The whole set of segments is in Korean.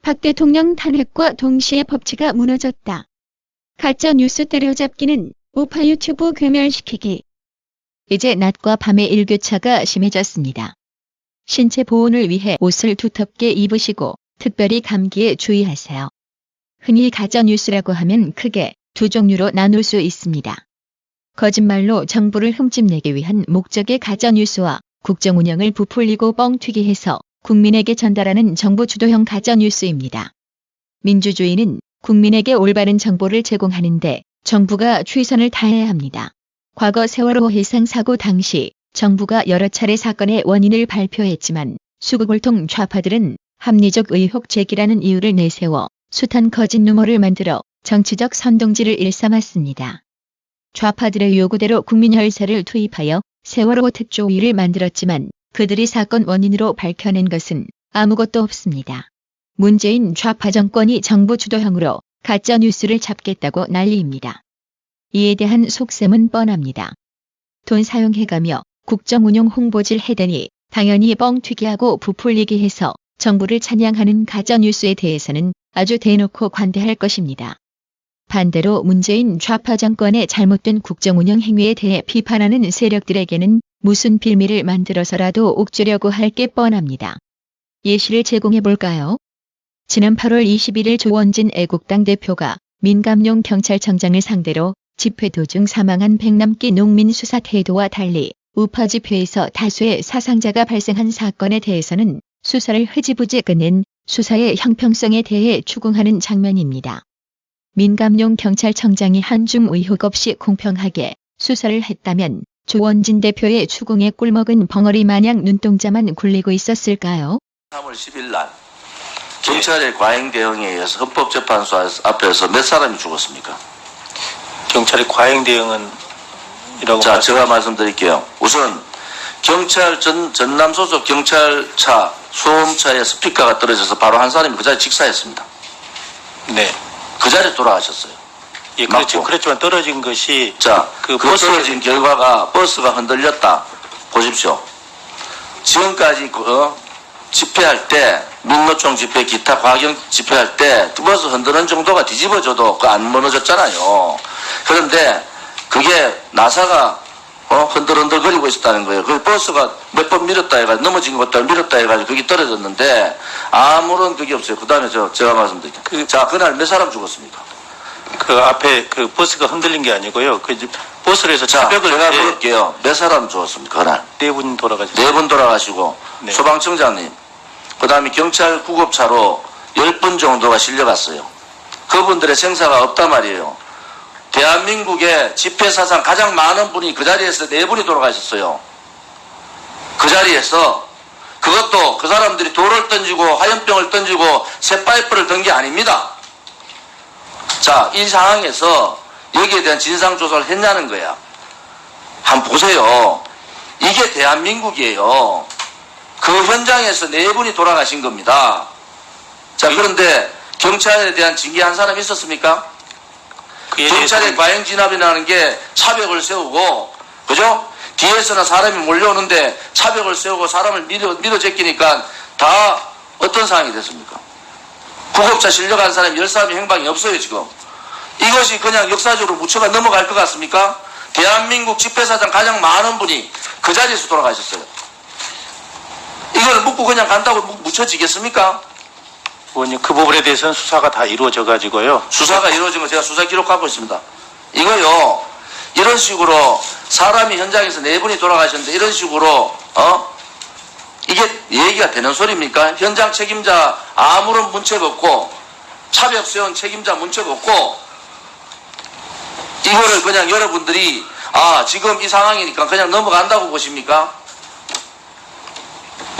박 대통령 탄핵과 동시에 법치가 무너졌다. 가짜 뉴스 때려잡기는 우파 유튜브 괴멸시키기. 이제 낮과 밤의 일교차가 심해졌습니다. 신체 보온을 위해 옷을 두텁게 입으시고 특별히 감기에 주의하세요. 흔히 가짜 뉴스라고 하면 크게 두 종류로 나눌 수 있습니다. 거짓말로 정부를 흠집내기 위한 목적의 가짜 뉴스와 국정 운영을 부풀리고 뻥튀기 해서 국민에게 전달하는 정부 주도형 가짜 뉴스입니다. 민주주의는 국민에게 올바른 정보를 제공하는데 정부가 최선을 다해야 합니다. 과거 세월호 해상 사고 당시 정부가 여러 차례 사건의 원인을 발표했지만 수구골통 좌파들은 합리적 의혹 제기라는 이유를 내세워 숱한 거짓 루머를 만들어 정치적 선동질을 일삼았습니다. 좌파들의 요구대로 국민 혈세를 투입하여 세월호 특조위를 만들었지만 그들이 사건 원인으로 밝혀낸 것은 아무것도 없습니다. 문재인 좌파 정권이 정부 주도형으로 가짜 뉴스를 잡겠다고 난리입니다. 이에 대한 속셈은 뻔합니다. 돈 사용해가며 국정운용 홍보질 해대니 당연히 뻥튀기하고 부풀리기 해서 정부를 찬양하는 가짜 뉴스에 대해서는 아주 대놓고 관대할 것입니다. 반대로 문재인 좌파 정권의 잘못된 국정운영 행위에 대해 비판하는 세력들에게는 무슨 빌미를 만들어서라도 옥죄려고 할 게 뻔합니다. 예시를 제공해 볼까요? 지난 8월 21일 조원진 애국당 대표가 민감용 경찰청장을 상대로 집회 도중 사망한 백남기 농민 수사 태도와 달리 우파 집회에서 다수의 사상자가 발생한 사건에 대해서는 수사를 흐지부지 끝낸 수사의 형평성에 대해 추궁하는 장면입니다. 민감용 경찰청장이 한 줌 의혹 없이 공평하게 수사를 했다면 조원진 대표의 추궁에 꿀먹은 벙어리 마냥 눈동자만 굴리고 있었을까요? 3월 10일 날 경찰의 과잉 대응에 의해서 헌법재판소 앞에서 몇 사람이 죽었습니까? 경찰의 과잉 대응은 이라고 자, 제가 말씀드릴게요. 우선 경찰 전남 소속 경찰차 소음차에 스피커가 떨어져서 바로 한 사람이 그 자리에 직사했습니다. 네. 그 자리에 돌아가셨어요. 예, 그렇지만 떨어진 것이 자, 그 떨어진 결과가 버스가 흔들렸다. 보십시오. 지금까지 집회할 때 민노총 집회, 기타 과경 집회할 때 버스 흔드는 정도가 뒤집어져도 안 무너졌잖아요. 그런데 그게 나사가 흔들흔들거리고 있었다는 거예요. 그 버스가 몇 번 밀었다 해가지고 넘어진 것도 밀었다 해가지고 그게 떨어졌는데 아무런 그게 없어요. 그 다음에 제가 말씀드릴게요. 자, 그날 몇 사람 죽었습니까? 그 앞에 그 버스가 흔들린 게 아니고요. 그 버스로 해서 차벽을 제가 물을게요. 몇 사람 죽었습니까? 그날? 4분 돌아가셨어요. 4분 돌아가시고 네. 소방청장님, 그 다음에 경찰 구급차로 10분 정도가 실려갔어요. 그분들의 생사가 없단 말이에요. 대한민국의 집회 사상 가장 많은 분이 그 자리에서 4분이 돌아가셨어요. 그 자리에서 그것도 그 사람들이 돌을 던지고 화염병을 던지고 쇠파이프를 던 게 아닙니다. 자, 이 상황에서 여기에 대한 진상조사를 했냐는 거야. 한번 보세요. 이게 대한민국이에요. 그 현장에서 4분이 돌아가신 겁니다. 자, 그런데 경찰에 대한 징계한 사람이 있었습니까? 경찰의 과잉 진압이라는 게 차벽을 세우고, 그죠? 뒤에서는 사람이 몰려오는데 차벽을 세우고 사람을 밀어 제끼니까 다 어떤 상황이 됐습니까? 구급차 실려간 사람이 10사람이 행방이 없어요, 지금. 이것이 그냥 역사적으로 묻혀가 넘어갈 것 같습니까? 대한민국 집회사상 가장 많은 분이 그 자리에서 돌아가셨어요. 이걸 묻고 그냥 간다고 묻혀지겠습니까? 의원님, 그 부분에 대해서는 수사가 다 이루어져 가지고요. 수사가 이루어진 거 제가 수사 기록하고 있습니다. 이거요, 이런 식으로 사람이 현장에서 4분이 돌아가셨는데 이런 식으로 이게 얘기가 되는 소리입니까? 현장 책임자 아무런 문책 없고 차벽 세운 책임자 문책 없고 이거를 그냥 여러분들이 지금 이 상황이니까 그냥 넘어간다고 보십니까?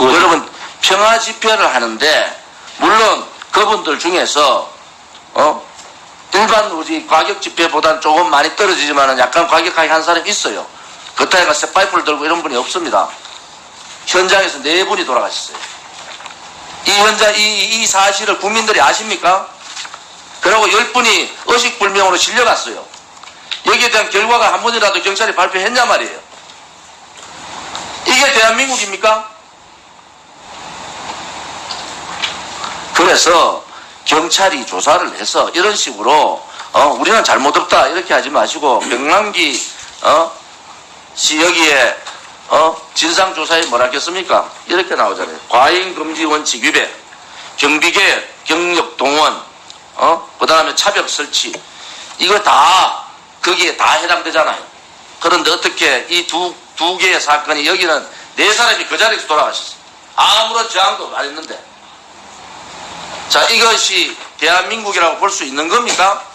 여러분, 평화 집회를 하는데 물론 그분들 중에서 일반 우리 과격 집회보다는 조금 많이 떨어지지만 약간 과격하게 한 사람이 있어요. 그따위가 쇠파이프를 들고 이런 분이 없습니다. 현장에서 4분이 돌아가셨어요. 이 현장, 이 사실을 국민들이 아십니까? 그리고 10분이 의식불명으로 실려갔어요. 여기에 대한 결과가 한 번이라도 경찰이 발표했냐 말이에요. 이게 대한민국입니까? 그래서 경찰이 조사를 해서 이런 식으로 우리는 잘못 없다 이렇게 하지 마시고 명랑기 시 여기에 진상조사에 뭐라 했습니까? 이렇게 나오잖아요. 과잉금지 원칙 위배, 경비계획, 경력 동원, 그 다음에 차벽 설치, 이거 다 거기에 다 해당되잖아요. 그런데 어떻게 이 두 개의 사건이 여기는 네 사람이 그 자리에서 돌아가셨어요. 아무런 저항도 안 했는데. 자, 이것이 대한민국이라고 볼 수 있는 겁니까?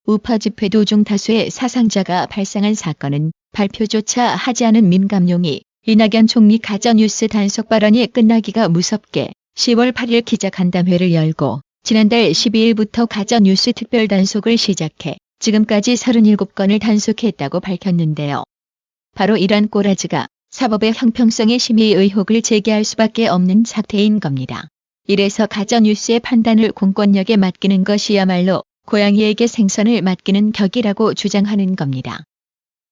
우파 집회 도중 다수의 사상자가 발생한 사건은 발표조차 하지 않은 민감용이 이낙연 총리 가짜뉴스 단속 발언이 끝나기가 무섭게 10월 8일 기자간담회를 열고 지난달 12일부터 가짜뉴스 특별 단속을 시작해 지금까지 37건을 단속했다고 밝혔는데요. 바로 이런 꼬라지가 사법의 형평성의 심의 의혹을 제기할 수밖에 없는 사태인 겁니다. 이래서 가짜뉴스의 판단을 공권력에 맡기는 것이야말로 고양이에게 생선을 맡기는 격이라고 주장하는 겁니다.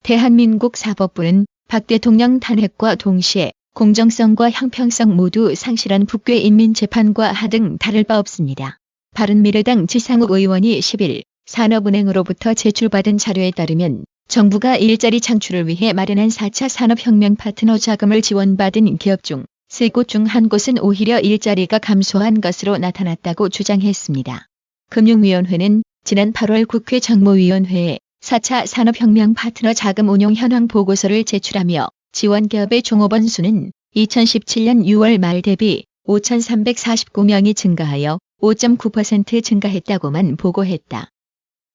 대한민국 사법부는 박 대통령 탄핵과 동시에 공정성과 형평성 모두 상실한 북괴 인민재판과 하등 다를 바 없습니다. 바른미래당 지상욱 의원이 10일 산업은행으로부터 제출받은 자료에 따르면 정부가 일자리 창출을 위해 마련한 4차 산업혁명 파트너 자금을 지원받은 기업 중 3곳 중 한 곳은 오히려 일자리가 감소한 것으로 나타났다고 주장했습니다. 금융위원회는 지난 8월 국회 정무위원회에 4차 산업혁명 파트너 자금 운용 현황 보고서를 제출하며 지원 기업의 종업원 수는 2017년 6월 말 대비 5,349명이 증가하여 5.9% 증가했다고만 보고했다.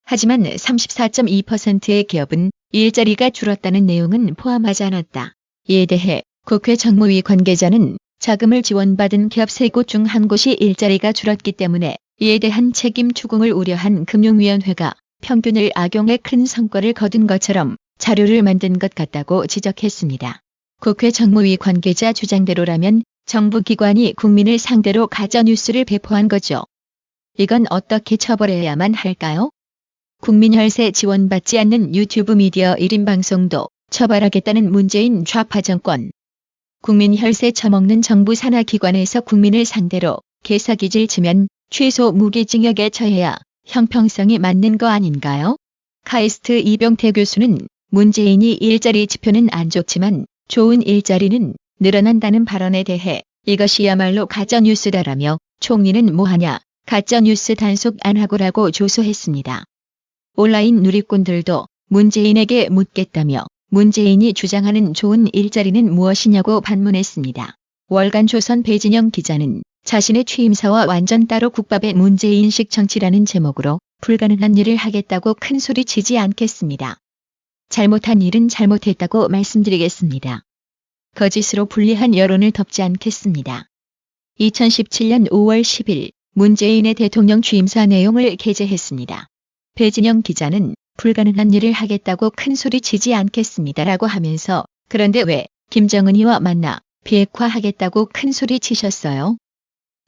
하지만 34.2%의 기업은 일자리가 줄었다는 내용은 포함하지 않았다. 이에 대해 국회 정무위 관계자는 자금을 지원받은 기업 3곳 중 한 곳이 일자리가 줄었기 때문에 이에 대한 책임 추궁을 우려한 금융위원회가 평균을 악용해 큰 성과를 거둔 것처럼 자료를 만든 것 같다고 지적했습니다. 국회 정무위 관계자 주장대로라면 정부 기관이 국민을 상대로 가짜뉴스를 배포한 거죠. 이건 어떻게 처벌해야만 할까요? 국민혈세 지원받지 않는 유튜브 미디어 1인 방송도 처벌하겠다는 문재인 좌파 정권. 국민혈세 처먹는 정부 산하기관에서 국민을 상대로 개사기질 치면 최소 무기징역에 처해야 형평성이 맞는 거 아닌가요? 카이스트 이병태 교수는 문재인이 일자리 지표는 안 좋지만 좋은 일자리는 늘어난다는 발언에 대해 이것이야말로 가짜뉴스다라며 총리는 뭐하냐, 가짜뉴스 단속 안 하고라고 조소했습니다. 온라인 누리꾼들도 문재인에게 묻겠다며 문재인이 주장하는 좋은 일자리는 무엇이냐고 반문했습니다. 월간 조선 배진영 기자는 자신의 취임사와 완전 따로 국밥의 문재인식 정치라는 제목으로 불가능한 일을 하겠다고 큰 소리 치지 않겠습니다. 잘못한 일은 잘못했다고 말씀드리겠습니다. 거짓으로 불리한 여론을 덮지 않겠습니다. 2017년 5월 10일 문재인의 대통령 취임사 내용을 게재했습니다. 배진영 기자는 불가능한 일을 하겠다고 큰 소리 치지 않겠습니다라고 하면서 그런데 왜 김정은이와 만나 비핵화하겠다고 큰 소리 치셨어요?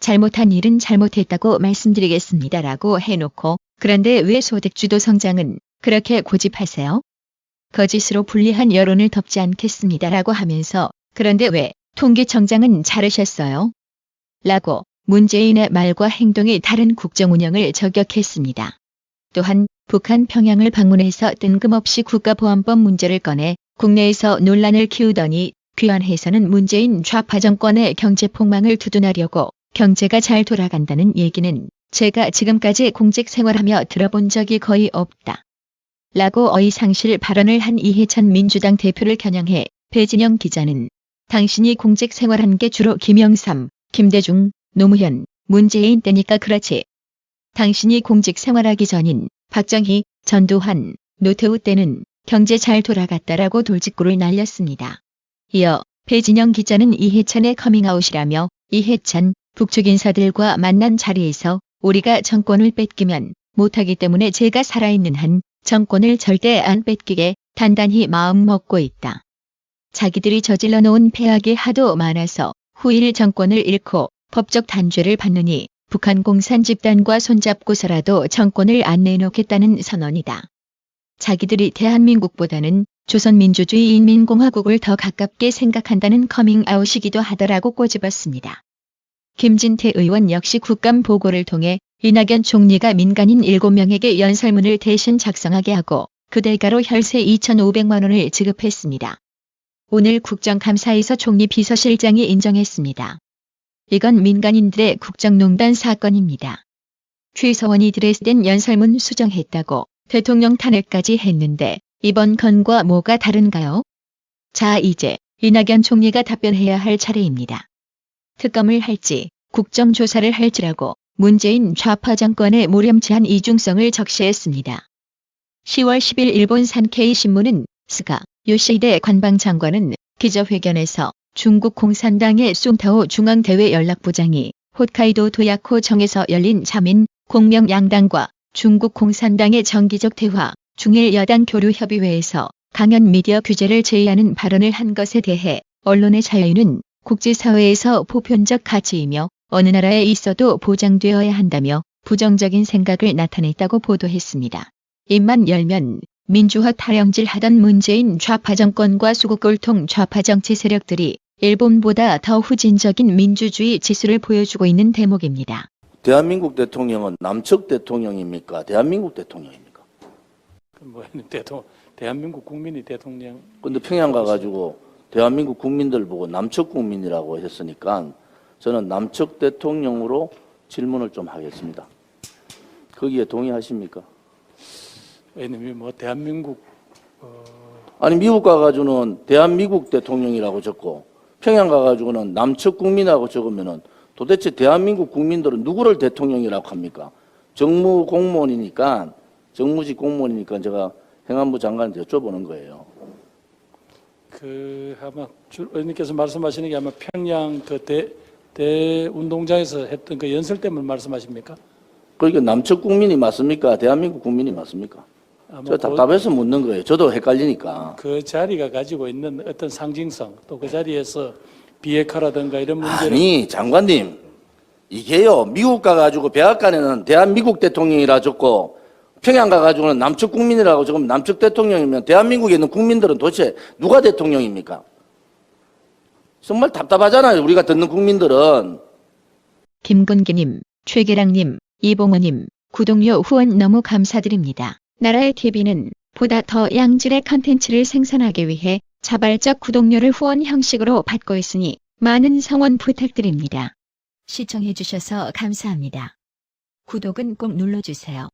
잘못한 일은 잘못했다고 말씀드리겠습니다라고 해놓고 그런데 왜 소득주도 성장은 그렇게 고집하세요? 거짓으로 불리한 여론을 덮지 않겠습니다라고 하면서 그런데 왜 통계청장은 자르셨어요? 라고 문재인의 말과 행동이 다른 국정운영을 저격했습니다. 또한 북한 평양을 방문해서 뜬금없이 국가보안법 문제를 꺼내 국내에서 논란을 키우더니 귀환해서는 문재인 좌파 정권의 경제폭망을 두둔하려고 경제가 잘 돌아간다는 얘기는 제가 지금까지 공직 생활하며 들어본 적이 거의 없다. 라고 어이상실 발언을 한 이해찬 민주당 대표를 겨냥해 배진영 기자는 당신이 공직 생활한 게 주로 김영삼, 김대중, 노무현, 문재인 때니까 그렇지. 당신이 공직 생활하기 전인 박정희, 전두환, 노태우 때는 경제 잘 돌아갔다라고 돌직구를 날렸습니다. 이어 배진영 기자는 이해찬의 커밍아웃이라며 이해찬 북측 인사들과 만난 자리에서 우리가 정권을 뺏기면 못하기 때문에 제가 살아있는 한 정권을 절대 안 뺏기게 단단히 마음 먹고 있다. 자기들이 저질러 놓은 폐악이 하도 많아서 후일 정권을 잃고 법적 단죄를 받느니 북한 공산 집단과 손잡고서라도 정권을 안 내놓겠다는 선언이다. 자기들이 대한민국보다는 조선민주주의 인민공화국을 더 가깝게 생각한다는 커밍아웃이기도 하더라고 꼬집었습니다. 김진태 의원 역시 국감 보고를 통해 이낙연 총리가 민간인 7명에게 연설문을 대신 작성하게 하고 그 대가로 혈세 2,500만 원을 지급했습니다. 오늘 국정감사에서 총리 비서실장이 인정했습니다. 이건 민간인들의 국정농단 사건입니다. 최서원이 드레스된 연설문 수정했다고 대통령 탄핵까지 했는데 이번 건과 뭐가 다른가요? 자, 이제 이낙연 총리가 답변해야 할 차례입니다. 특검을 할지 국정조사를 할지라고 문재인 좌파 정권의 모렴치한 이중성을 적시했습니다. 10월 10일 일본 산케이 신문은 스가 요시히데 관방장관은 기자회견에서 중국 공산당의 숭타오 중앙대외 연락부장이 홋카이도 도야코 정에서 열린 자민 공명 양당과 중국 공산당의 정기적 대화 중일 여당 교류협의회에서 강연 미디어 규제를 제의하는 발언을 한 것에 대해 언론의 자유는 국제사회에서 보편적 가치이며 어느 나라에 있어도 보장되어야 한다며 부정적인 생각을 나타냈다고 보도했습니다. 입만 열면 민주화 타령질하던 문재인 좌파 정권과 수국골통 좌파 정치 세력들이 일본보다 더 후진적인 민주주의 지수를 보여주고 있는 대목입니다. 대한민국 대통령은 남측 대통령입니까? 대한민국 대통령입니까? 대한민국 국민이 대통령. 근데 평양 가가지고 대한민국 국민들 보고 남측 국민이라고 했으니까 저는 남측 대통령으로 질문을 좀 하겠습니다. 거기에 동의하십니까? 왜냐면 뭐 대한민국 아니 미국 가가지고는 대한민국 대통령이라고 적고 평양 가가지고는 남측 국민이라고 적으면은 도대체 대한민국 국민들은 누구를 대통령이라고 합니까? 정무 공무원이니까 정무직 공무원이니까 제가 행안부 장관한테 여쭤보는 거예요. 아마 의원님께서 말씀하시는 게 아마 평양 대운동장에서 했던 그 연설 때문에 말씀하십니까? 그러니까 남측 국민이 맞습니까? 대한민국 국민이 맞습니까? 제가 답답해서 묻는 거예요. 저도 헷갈리니까. 그 자리가 가지고 있는 어떤 상징성 또 그 자리에서 비핵화라든가 이런 문제를 아니 장관님 이게요 미국 가가지고 백악관에는 대한민국 대통령이라 적고 평양 가가지고는 남측 국민이라고 적으면 남측 대통령이면 대한민국에 있는 국민들은 도대체 누가 대통령입니까? 정말 답답하잖아요. 우리가 듣는 국민들은. 김근기님, 최계랑님, 이봉호님, 구독료 후원 너무 감사드립니다. 나라의 TV는 보다 더 양질의 컨텐츠를 생산하기 위해 자발적 구독료를 후원 형식으로 받고 있으니 많은 성원 부탁드립니다. 시청해주셔서 감사합니다. 구독은 꼭 눌러주세요.